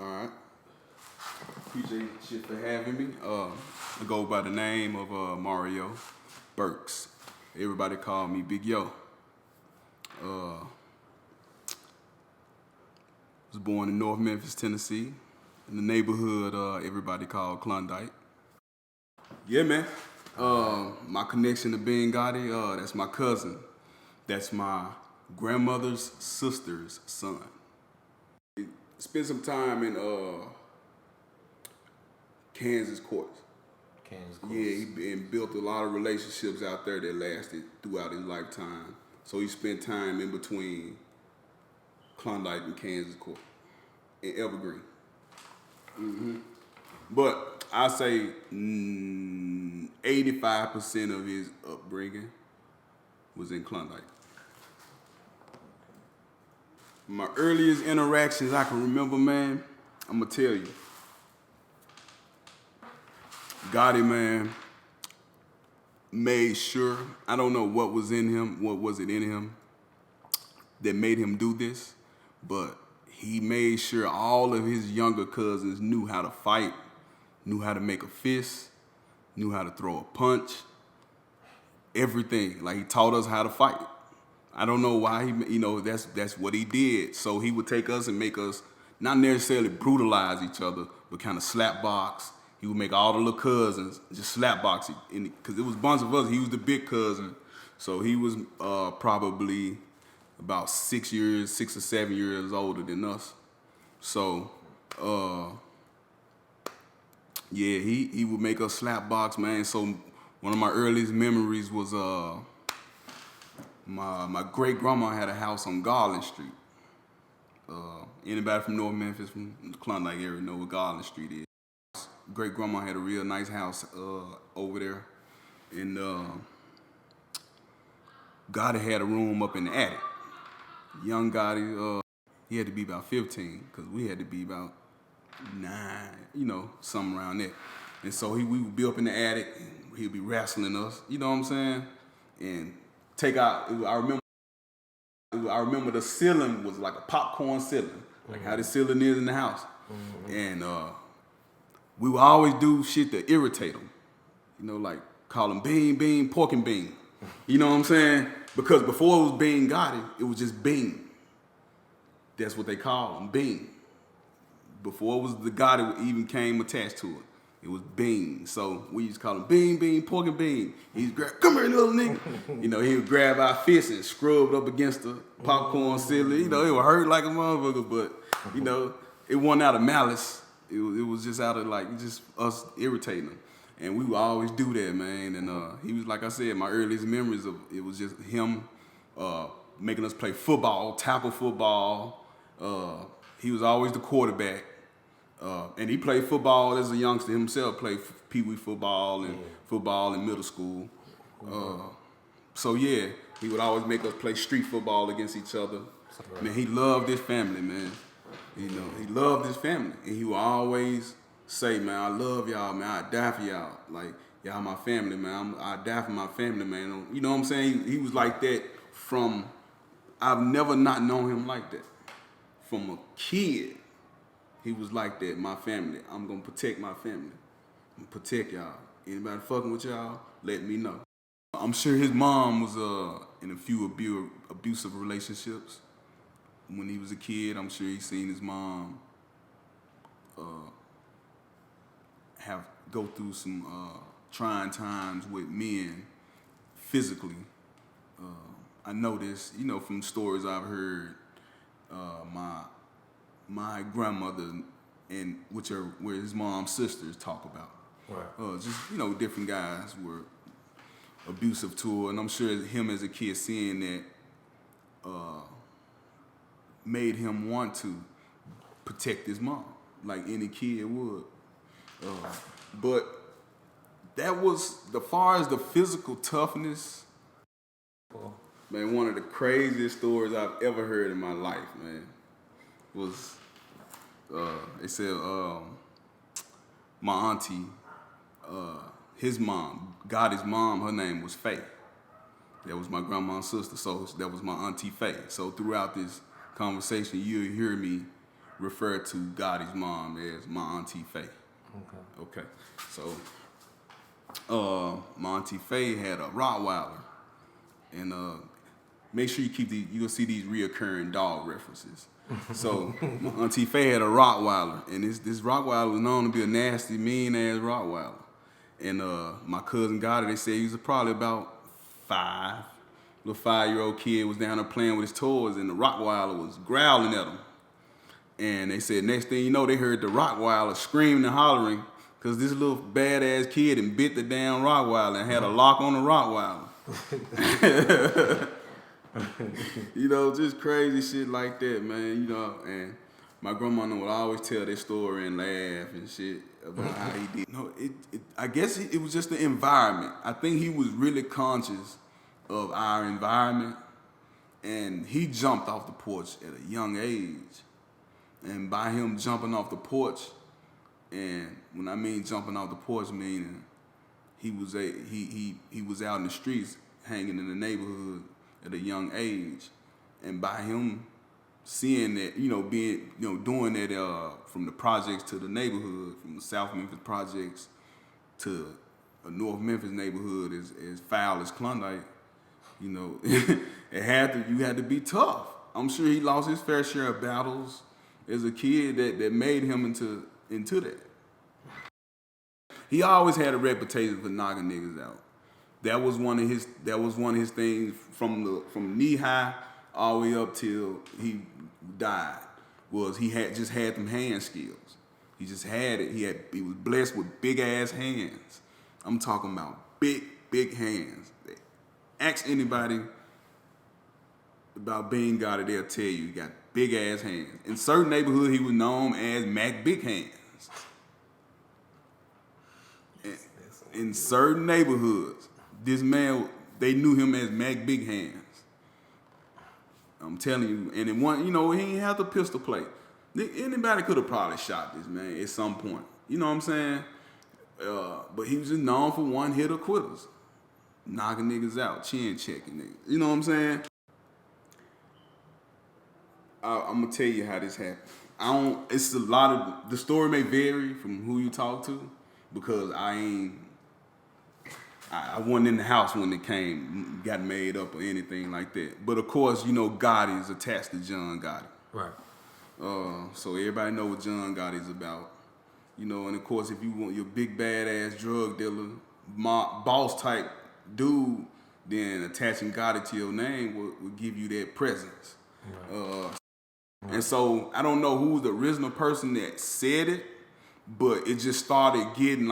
All right. Appreciate you for having me. I go by the name of Mario Burks. Everybody call me Big Yo. Was born in North Memphis, Tennessee, in the neighborhood everybody called Klondike. Yeah, man. My connection to Bean Gotti, that's my cousin. That's my grandmother's sister's son. Spent some time in Kansas courts. Yeah, he built a lot of relationships out there that lasted throughout his lifetime. So he spent time in between Klondike and Kansas court in Evergreen. But I say 85% of his upbringing was in Klondike. My earliest interactions I can remember, man, I'm gonna tell you. Gotti, man, made sure, I don't know what was in him, what was it in him that made him do this, but he made sure all of his younger cousins knew how to fight, knew how to make a fist, knew how to throw a punch, everything. Like, he taught us how to fight. I don't know why that's what he did. So he would take us and make us not necessarily brutalize each other, but kind of slap box. He would make all the little cousins just slap box, because it was a bunch of us. He was the big cousin, so he was probably about 6 or 7 years older than us. So, yeah, he would make us slap box, man. So one of my earliest memories was my great grandma had a house on Garland Street. Anybody from North Memphis, from the Klondike area, know what Garland Street is. Great grandma had a real nice house over there, and Gotti had a room up in the attic. Young Gotti, he had to be about 15, because we had to be about 9, something around there. And so we would be up in the attic, and he'd be wrestling us, you know what I'm saying? And take out, I remember the ceiling was like a popcorn ceiling, like how the ceiling is in the house. And we would always do shit to irritate him, like call him Bean, pork and bean. You know what I'm saying? Because before it was Bean Gotti, it was just Bean. That's what they call him, Bean. Before it was the Gotti even came attached to it. It was Bean. So we used to call him Bean, pork and bean. He'd grab, come here, little nigga. He would grab our fists and scrub up against the popcorn ceiling. It would hurt like a motherfucker, but, it wasn't out of malice. It was just out of, just us irritating him. And we would always do that, man. And he was, like I said, my earliest memories of it was just him making us play football, tackle football. He was always the quarterback. And he played football as a youngster himself, played pee-wee football and football in middle school. So yeah, he would always make us play street football against each other. Man, he loved his family, man. He loved his family. And he would always say, man, I love y'all, man, I die for y'all. Like, y'all my family, man. I die for my family, man. You know what I'm saying? He was like that I've never not known him like that. From a kid, he was like that, my family. I'm gonna protect my family. I'm gonna protect y'all. Anybody fucking with y'all, let me know. I'm sure his mom was in a few abusive relationships when he was a kid. I'm sure he's seen his mom go through some trying times with men physically. I know this, from stories I've heard. My grandmother and where his mom's sisters talk about. Right. Just different guys were abusive to her, and I'm sure him as a kid seeing that made him want to protect his mom, like any kid would. But that was, as far as the physical toughness, man, one of the craziest stories I've ever heard in my life, man, was they said my auntie, his mom, Gotti's mom, her name was Faye. That was my grandma's sister, so that was my auntie Faye. So throughout this conversation, you'll hear me refer to Gotti's mom as my Auntie Faye. Okay. So, my Auntie Faye had a Rottweiler, and make sure you keep you'll see these reoccurring dog references. So, my Auntie Faye had a Rottweiler, and this Rottweiler was known to be a nasty, mean ass Rottweiler. And my cousin Gotti, they said he was probably about 5. Little 5-year-old kid was down there playing with his toys, and the Rottweiler was growling at him. And they said next thing you know, they heard the Rottweiler screaming and hollering because this little badass kid and bit the damn Rottweiler and had a lock on the Rottweiler. You know, just crazy shit like that, man. You know, and my grandma would always tell that story and laugh and shit about how he did. No, I guess it was just the environment. I think he was really conscious of our environment, and he jumped off the porch at a young age. And by him jumping off the porch, and when I mean jumping off the porch, meaning he was out in the streets, hanging in the neighborhood at a young age, and by him seeing that, doing that from the projects to the neighborhood, from the South Memphis projects to a North Memphis neighborhood as foul as Klondike, you had to be tough. I'm sure he lost his fair share of battles as a kid that made him into that. He always had a reputation for knocking niggas out. That was one of his things from knee high all the way up till he died. Was he just had them hand skills. He just had it. He was blessed with big ass hands. I'm talking about big hands. Ask anybody about Bean Gotti, they'll tell you he got big ass hands. In certain neighborhoods, he was known as Mac Big Hands. In certain neighborhoods, this man, they knew him as Mac Big Hands. I'm telling you, and in one, he didn't have the pistol play. Anybody could have probably shot this man at some point. You know what I'm saying? But he was just known for one hit quitters, knocking niggas out, chin checking niggas. You know what I'm saying? I'm gonna tell you how this happened. It's a lot of the story may vary from who you talk to, because I wasn't in the house when it got made up or anything like that. But of course, Gotti is attached to John Gotti. Right. So everybody know what John Gotti is about. And of course, if you want your big badass drug dealer, boss type dude, then attaching Gotti to your name will give you that presence. Right. And so I don't know who's the original person that said it, but it just started getting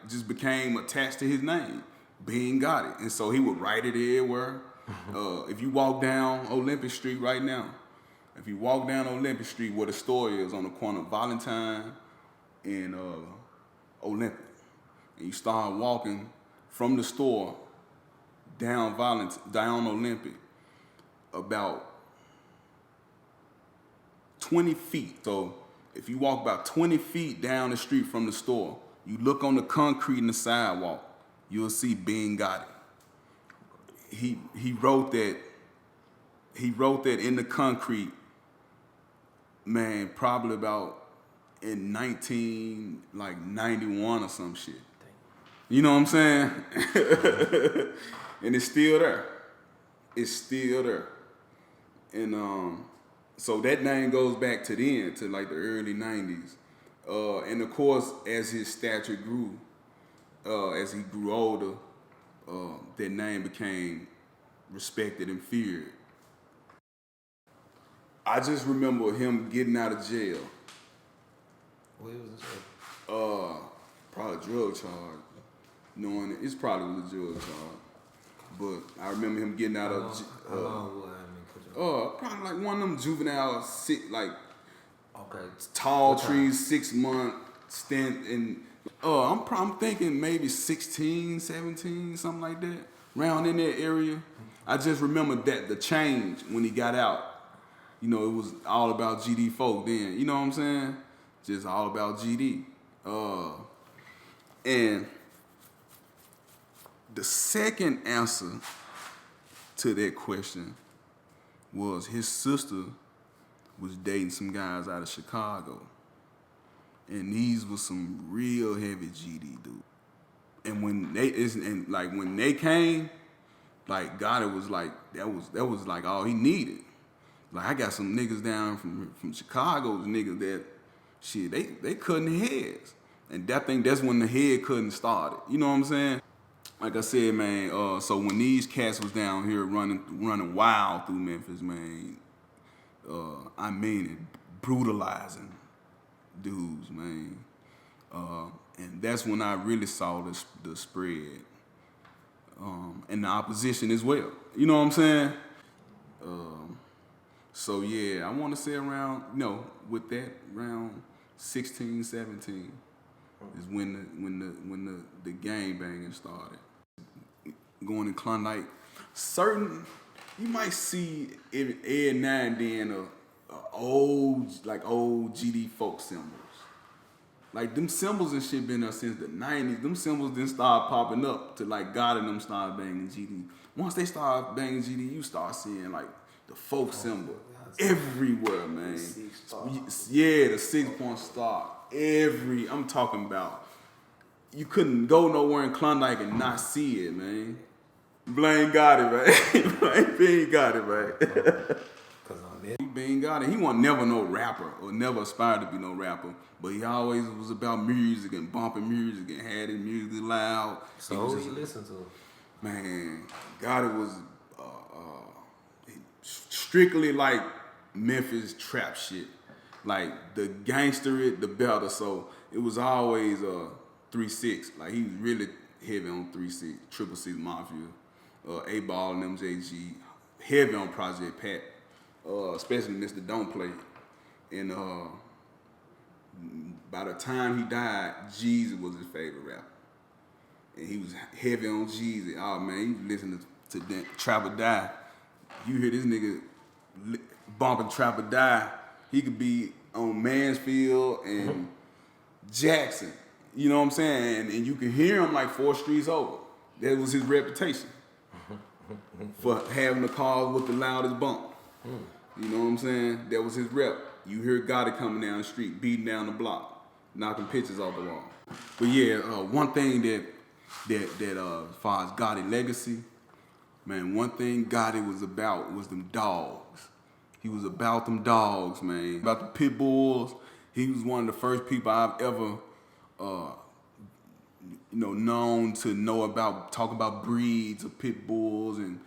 just became attached to his name, Bean Gotti. And so he would write it everywhere. If you walk down Olympic Street right now, where the store is on the corner of Valentine and Olympic, and you start walking from the store down Olympic, about 20 feet. So if you walk about 20 feet down the street from the store, you look on the concrete in the sidewalk, you'll see Bean Gotti. He wrote that in the concrete, man, probably about in 1991 or some shit. You know what I'm saying? And it's still there. And so that name goes back to then, to the early 90s. And of course, as his stature grew, as he grew older, that name became respected and feared. I just remember him getting out of jail. What was it? Probably a drug charge. Knowing it's probably was a drug charge. But I remember him getting out of jail. Probably one of them juvenile, tall trees, 6-month stint, and I'm thinking maybe 16, 17, something like that, around in that area. I just remember that the change when he got out. It was all about GD folk then. You know what I'm saying? Just all about GD. And the second answer to that question was his sister was dating some guys out of Chicago. And these was some real heavy GD dudes. And when they came, like Gotti was like that was like all he needed. Like I got some niggas down from Chicago, niggas that shit, they cutting heads. And I think that's when the head cutting started. You know what I'm saying? Like I said, man, so when these cats was down here running wild through Memphis, man, I mean it, brutalizing dudes, man. And that's when I really saw the spread. And the opposition as well. You know what I'm saying? So yeah, I want to say around, with that, around 16, 17 is when the gang banging started. Going to Klondike, you might see every now and then old GD folk symbols. Like them symbols and shit been there since the 90s. Them symbols didn't start popping up to like God and them start banging GD. Once they start banging GD, you start seeing like the folk symbol everywhere, man. Yeah, the 6-point star. I'm talking about. You couldn't go nowhere in Klondike and not see it, man. Blame Gotti, man. Blame Bean Gotti, man. Bean Gotti, he wasn't never no rapper or never aspired to be no rapper, but he always was about music and bumping music and had his music loud. So who you listen to? Man, Gotti was strictly like Memphis trap shit. Like the gangster, the better. So it was always 3-6. Like he was really heavy on 3-6, 666 Mafia, A-Ball and MJG, heavy on Project Pat. Especially Mr. Don't Play. And by the time he died, Jeezy was his favorite rapper. And he was heavy on Jeezy. Oh man, you listen to Trap or Die. You hear this nigga bumping Trap or Die, he could be on Mansfield and Jackson. You know what I'm saying? And you can hear him like 4 streets over. That was his reputation for having the cars with the loudest bump. You know what I'm saying? That was his rep. You hear Gotti coming down the street, beating down the block, knocking pictures off the wall. But yeah, one thing that as far as Gotti legacy, man, one thing Gotti was about was them dogs. He was about them dogs, man. About the pit bulls. He was one of the first people I've ever known to talk about breeds of pit bulls and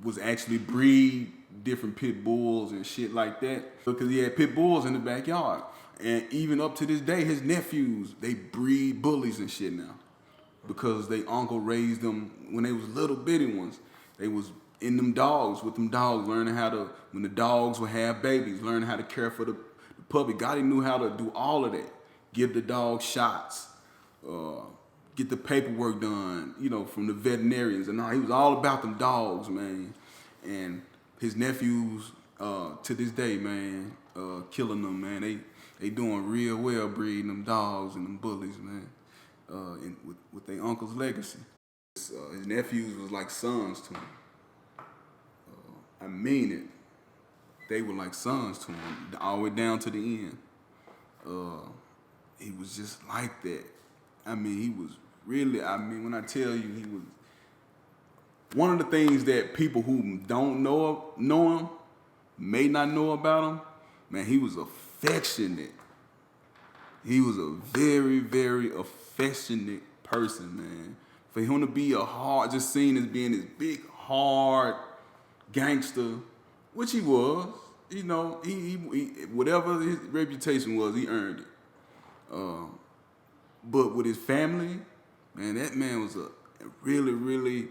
was actually breed different pit bulls and shit like that. Because he had pit bulls in the backyard. And even up to this day, his nephews, they breed bullies and shit now. Because they uncle raised them when they was little bitty ones. They was in them dogs, with them dogs, learning how to, when the dogs would have babies, learning how to care for the puppy. Gotti knew how to do all of that. Give the dog shots, get the paperwork done, from the veterinarians. And all. He was all about them dogs, man. And his nephews, to this day, man, killing them, man. They doing real well breeding them dogs and them bullies, man, and with their uncle's legacy. His nephews was like sons to him. I mean it. They were like sons to him, all the way down to the end. He was just like that. I mean, he was really, when I tell you, he was one of the things that people who don't know him may not know about him. Man, he was affectionate. He was a very, very affectionate person, man. For him to be just seen as being this big, hard gangster, which he was, he whatever his reputation was, he earned it. But with his family, man, that man was a really, really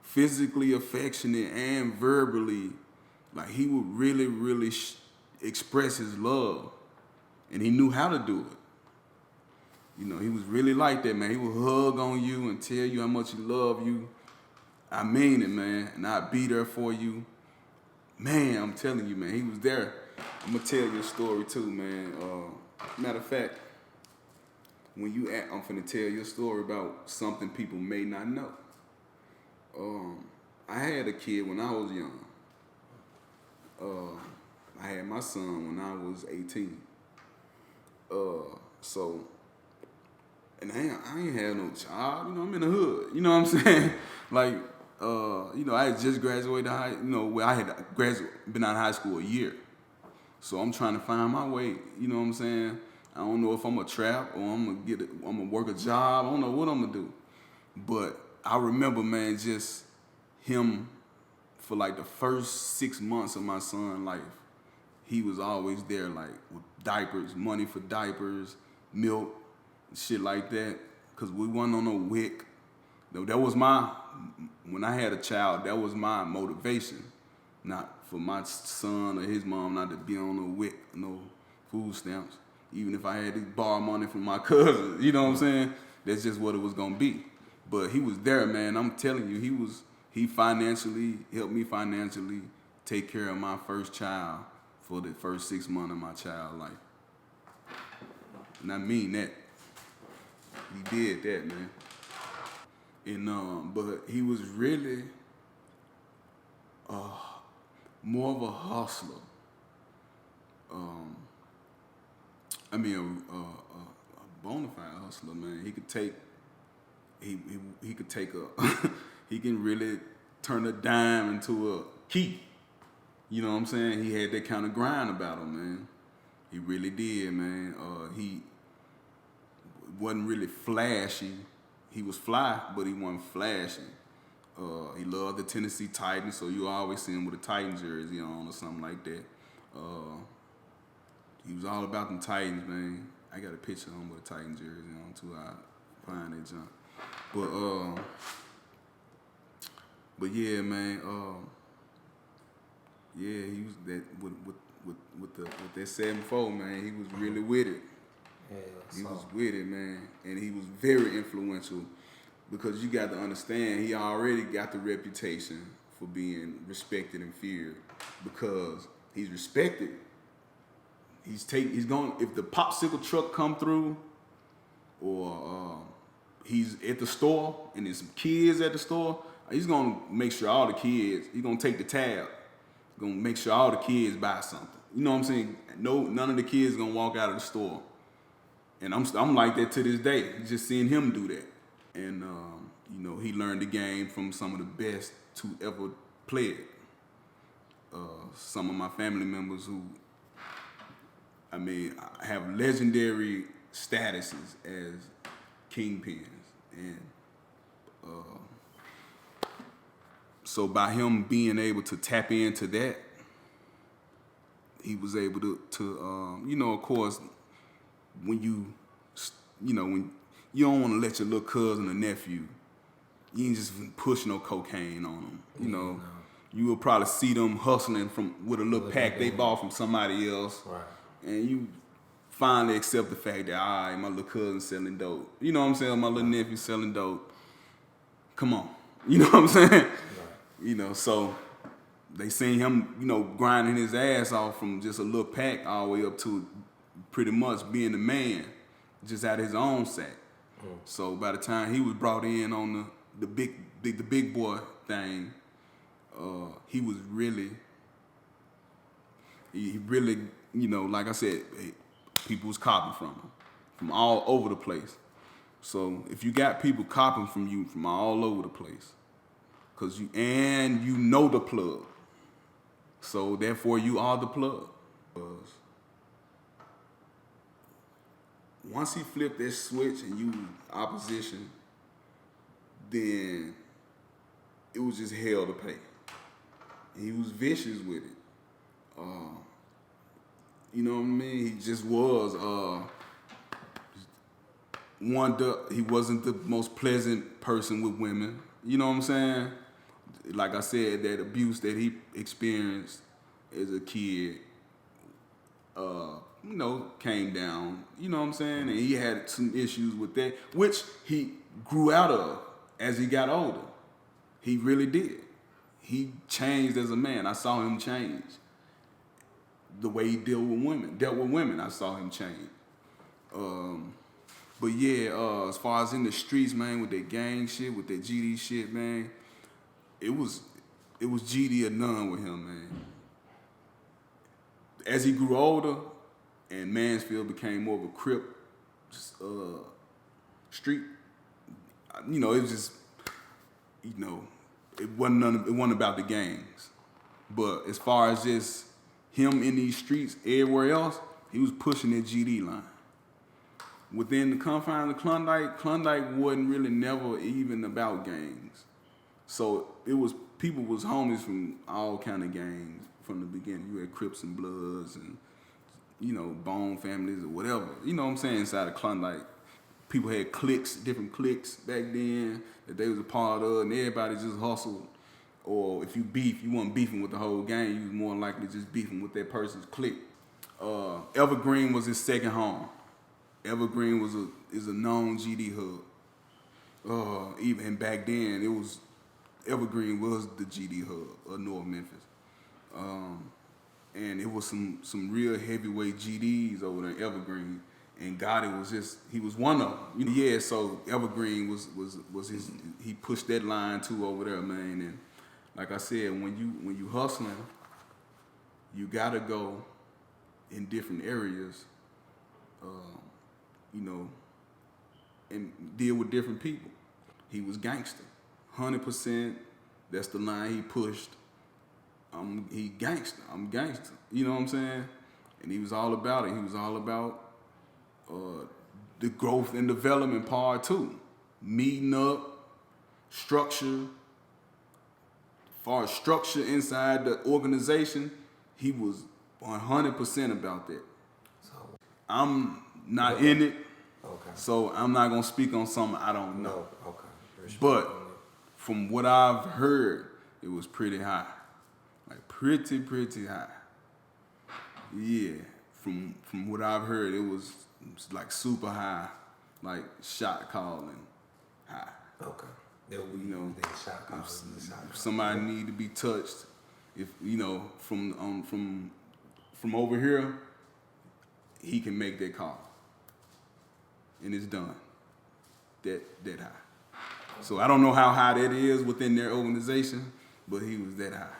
physically affectionate and verbally, like he would really, really express his love, and he knew how to do it. He was really like that, man. He would hug on you and tell you how much he loved you. I mean it, man, and I'd be there for you. Man, I'm telling you, man, he was there. I'm gonna tell you a story too, man. Matter of fact, I'm finna tell you a story about something people may not know. I had a kid when I was young. I had my son when I was 18. So, and I ain't had no job. You know, I'm in the hood. You know what I'm saying? Like, you know, I had just graduated high. You know, where I had been out of high school a year. So I'm trying to find my way. You know what I'm saying? I don't know if I'm gonna trap or I'm gonna work a job. I don't know what I'm gonna do. But I remember, man, just him for like the first 6 months of my son's life. He was always there, like with diapers, money for diapers, milk, shit like that. Cause we wasn't on no WIC. That was when I had a child, that was my motivation. Not for my son or his mom not to be on no WIC, no food stamps. Even if I had to borrow money from my cousin, you know what I'm saying? That's just what it was gonna be. But he was there, man. I'm telling you, he financially helped me financially take care of my first child for the first 6 months of my child's life. And I mean that. He did that, man. And but he was really more of a hustler. I mean, a bona fide hustler, man. He could take a he can really turn a dime into a key. You know what I'm saying? He had that kind of grind about him, man. He really did, man. He wasn't really flashy. He was fly, but he wasn't flashy. He loved the Tennessee Titans, so you always see him with a Titan jersey on or something like that. He was all about them Titans, man. I got a picture of him with a Titan jersey on too. I find that junk. But yeah, man. Yeah, he was that with that 7-4, man. He was really with it. Yeah, he was with it, man, and he was very influential because you got to understand he already got the reputation for being respected and feared because he's respected. He's going if the popsicle truck come through, or he's at the store and there's some kids at the store. He's gonna make sure all the kids. He's gonna take the tab. Gonna make sure all the kids buy something. You know what I'm saying? No, none of the kids gonna walk out of the store. And I'm like that to this day. Just seeing him do that. And you know, he learned the game from some of the best to ever play it. Some of my family members who, I mean, have legendary statuses as kingpins, and so by him being able to tap into that, he was able to you know, of course, when you you don't want to let your little cousin or nephew, you ain't just push no cocaine on them. You know, no. You will probably see them hustling with a little pack they bought from somebody else, right? And you finally accept the fact that, all right, my little cousin selling dope. You know what I'm saying? My little nephew selling dope. Come on. You know what I'm saying? Right. You know, so they seen him, you know, grinding his ass off from just a little pack all the way up to pretty much being the man, just out of his own sack. So by the time he was brought in on the big boy thing, he was really, you know, like I said, people was copying from him, from all over the place. So if you got people copying from you from all over the place, cause you know the plug, so therefore you are the plug. Once he flipped that switch and you opposition, then it was just hell to pay. He was vicious with it. You know what I mean? He just was. He wasn't the most pleasant person with women. You know what I'm saying? Like I said, that abuse that he experienced as a kid, you know, came down. You know what I'm saying? And he had some issues with that, which he grew out of as he got older. He really did. He changed as a man. I saw him change. The way he dealt with women, I saw him change. But yeah, as far as in the streets, man, with that gang shit, with that GD shit, man, it was GD or none with him, man. as he grew older, and Mansfield became more of a Crip street. You know, it was just, you know, it wasn't about the gangs. But as far as just him in these streets, everywhere else, he was pushing that GD line. Within the confines of Klondike wasn't really never even about gangs. So it was, people was homies from all kind of gangs from the beginning. You had Crips and Bloods and, you know, Bone families or whatever. You know what I'm saying? Inside of Klondike, people had cliques, different cliques back then that they was a part of, and everybody just hustled. Or if you weren't beefing with the whole gang, you was more likely just beefing with that person's clique. Evergreen was his second home. Evergreen is a known GD hub. Even back then, Evergreen was the GD hub of North Memphis. And it was some real heavyweight GDs over there in Evergreen. And Gotti he was one of them. Yeah, so Evergreen was his, he pushed that line too over there, man. And like I said, when you hustling, you gotta go in different areas, you know, and deal with different people. He was gangster, 100%. That's the line he pushed. He gangster. I'm gangster. You know what I'm saying? And he was all about it. He was all about the growth and development part too. Meeting up, structure. As far as structure inside the organization, he was 100% about that. So I'm not in it, okay. so I'm not gonna speak on something I don't know. No, okay. But from what I've heard, it was pretty high. Like pretty high. Yeah. From what I've heard, it was like super high, like shot calling high. Okay. You know, shot calling. If somebody need to be touched, if you know from over here, he can make that call, and it's done. That high. So I don't know how high that is within their organization, but he was that high.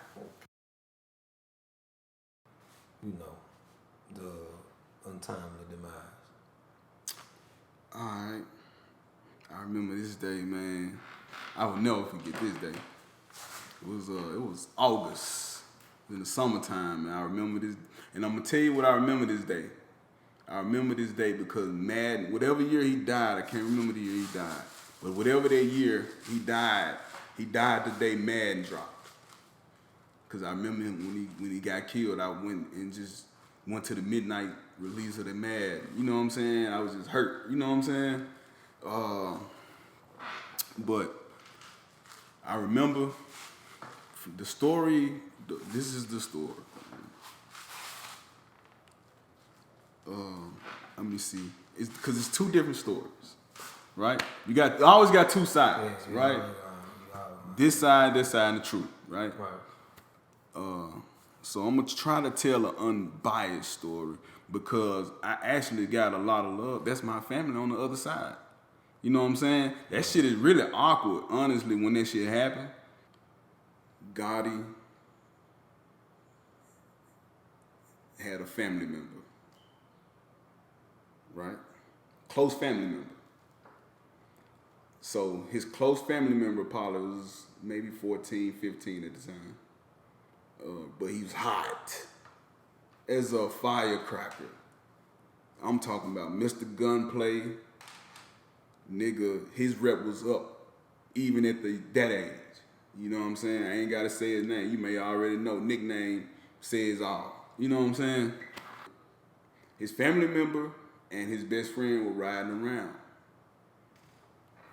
You know, the untimely demise. All right. I remember this day, man. I will never forget this day. It was August in the summertime, and I remember this. And I'm gonna tell you what I remember this day. I remember this day because Madden, whatever year he died, I can't remember the year he died, but whatever that year he died the day Madden dropped. Cause I remember him when he got killed. I went to the midnight release of the Madden. You know what I'm saying? I was just hurt. You know what I'm saying? But I remember the story. This is the story. Let me see. It's because it's two different stories, right? I always got two sides, right? This side, and the truth, right? Right. So I'm gonna try to tell an unbiased story because I actually got a lot of love. That's my family on the other side. You know what I'm saying? That shit is really awkward, honestly, when that shit happened. Gotti had a family member, right? Close family member. So his close family member probably was maybe 14, 15 at the time. But he was hot as a firecracker. I'm talking about Mr. Gunplay. Nigga, his rep was up even at that age. You know what I'm saying? I ain't gotta say his name. You may already know. Nickname says all. You know what I'm saying? His family member and his best friend were riding around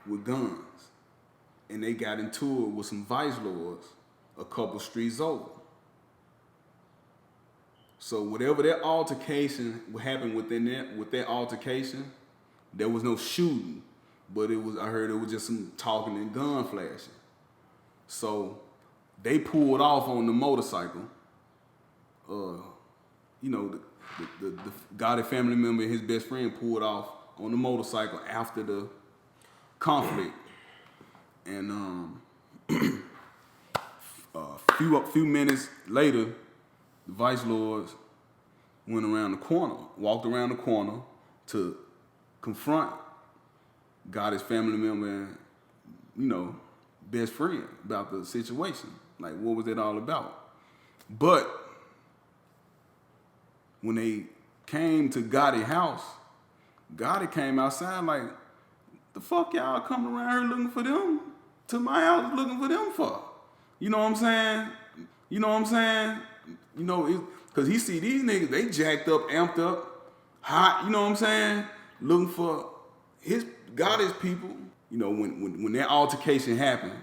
with guns. And they got into it with some vice lords a couple streets over. So whatever that altercation, what happened with that altercation, there was no shooting, but I heard it was just some talking and gun flashing. So they pulled off on the motorcycle. You know, the Gotti family member and his best friend pulled off on the motorcycle after the conflict. And a few minutes later, the vice lords went around the corner, walked around the corner to confront Gotti's family member and, you know, best friend about the situation. Like, what was it all about? But when they came to Gotti's house, Gotti came outside like, the fuck y'all coming around here looking for them? To my house looking for them for? You know what I'm saying? You know what I'm saying? You know, because he see these niggas, they jacked up, amped up, hot, you know what I'm saying? Looking for Gotti's people. You know, when that altercation happened,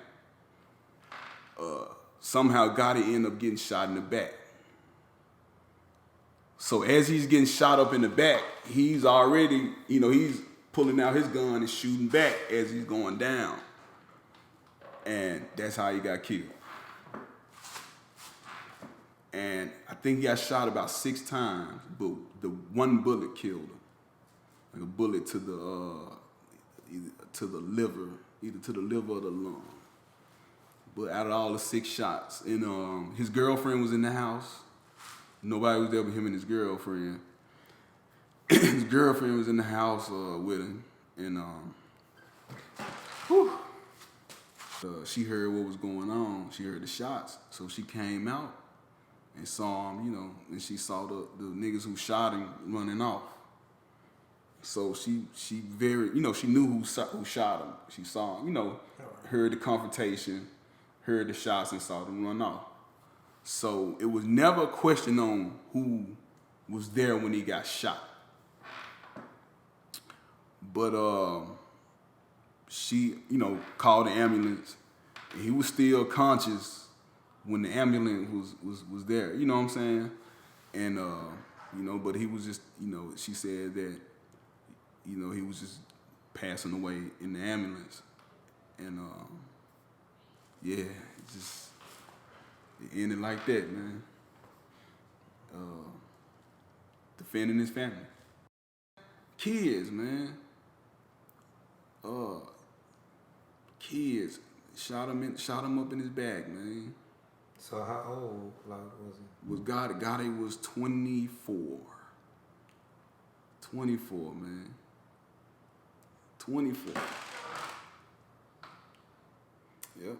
somehow Gotti ended up getting shot in the back. So as he's getting shot up in the back, he's already, you know, he's pulling out his gun and shooting back as he's going down. And that's how he got killed. And I think he got shot about 6 times, but the one bullet killed him. Like a bullet to the liver, either to the liver or the lung. But out of all the 6 shots, and his girlfriend was in the house. Nobody was there but him and his girlfriend. His girlfriend was in the house with him, and she heard what was going on. She heard the shots, so she came out and saw him, you know, and she saw the niggas who shot him running off. So she very, you know, she knew who shot him. She saw him, you know, heard the confrontation, heard the shots, and saw them run off. So it was never a question on who was there when he got shot. But she, you know, called the ambulance. And he was still conscious when the ambulance was there. You know what I'm saying? And you know, but he was just, you know, she said that, you know, he was just passing away in the ambulance. And yeah, it ended like that, man. Defending his family. Kids, man. Kids shot him up in his bag, man. So how old was he? Was Gotti? Gotti was 24. 24, man. 24. Yep.